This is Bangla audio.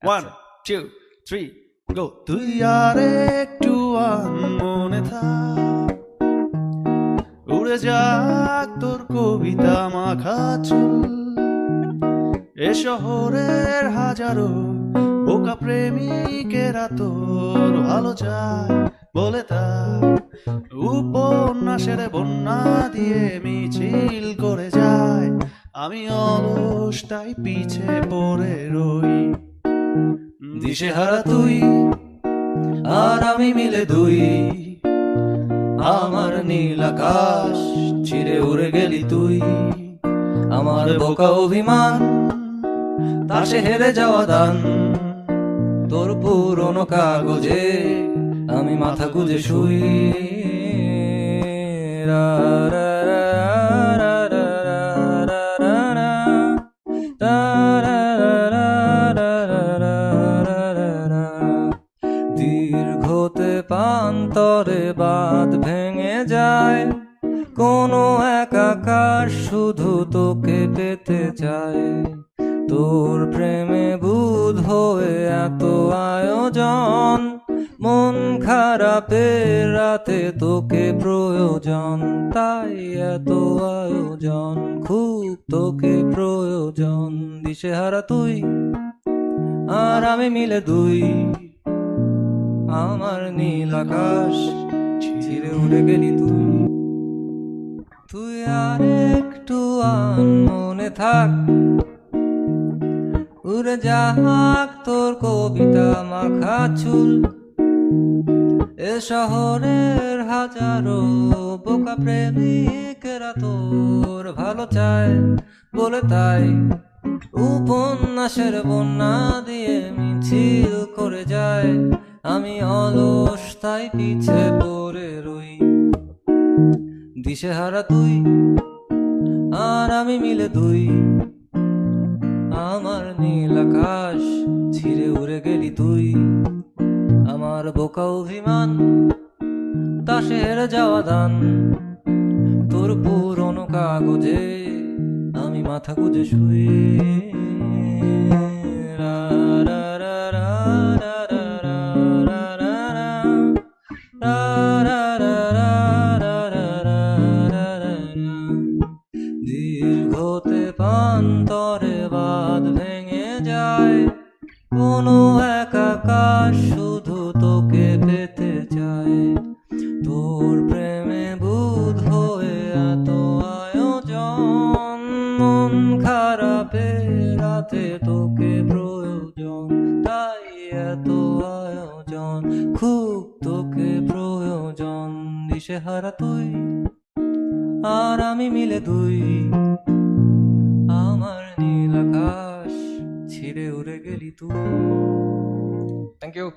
One two three go. তুই আর একটু মনে থাক, উড়ে যাক তোর কবিতা মাখা চুল। এ শহরের হাজারো বোকা প্রেমিকেরা তোর ভালো চায় বলে তাই উপন্যাসের বন্যা দিয়ে মিছিল করে যায়। আমি অলস তাই পিছে পড়ে রই। দিশেহারা তুই আর আমি মিলে দুই, আমার নীল আকাশ ছিঁড়ে উড়ে গেলি তুই। আমার বোকা অভিমান তাসে হেরে যাওয়া দান, তোর পুরনো কাগজে আমি মাথা গুজে শুই। রা রা রা রা রা রা রা রা রা রা রা রা রা রা রা। দীর্ঘতে পান্তরে বাঁধ ভেঙে যায়, কোনো এক আকাশ শুধু তোকে পেতে চায়। তোর প্রেমে বুধ হয়ে এত আয়োজন, মন খারাপের রাতে তোকে প্রয়োজন। তাই এত আয়োজন, খুব তোকে প্রয়োজন। দিশেহারা তুই আর আমি মিলে দুই, আমার নীল আকাশ ছিঁড়ে উড়ে গেলি তুই। তুই আর একটু মনে থাক, উড়ে যাক তোর কবিতা মাখা চুল। এ শহরের হাজারো বোকা প্রেমিকেরা তোর ভালো চায় বলে তাই উপন্যাসের বন্যা দিয়ে মিছিল করে যায়। আমি অলস তাই পিছে পড়ে রই। দিশেহারা তুই আর আমি মিলে দুই, আমার নীল আকাশ ছিঁড়ে উড়ে গেলি তুই। আমার বোকা অভিমান তাসে হেরে যাওয়া দান, তোর পুরনো কাগজে আমি মাথা গুজে শুই। রা রা রা রা রা রা রা রা রা রা রা রা রা রা রা রা। দীর্ঘতে পান্তরে বাঁধ ভেঙে যায়, কোনো এক আকাশ শুধু তোকে পেতে চায়। তোর প্রেমে বুধ হয়ে এত আয়োজন, মন খারাপের রাতে তোকে প্রয়োজন। তাই এত আয়োজন, খুব তোকে প্রয়োজন। দিশেহারা তুই আর আমি মিলে দুই, আমার নীল আকাশ ছিঁড়ে উড়ে গেলি তুই। Thank you.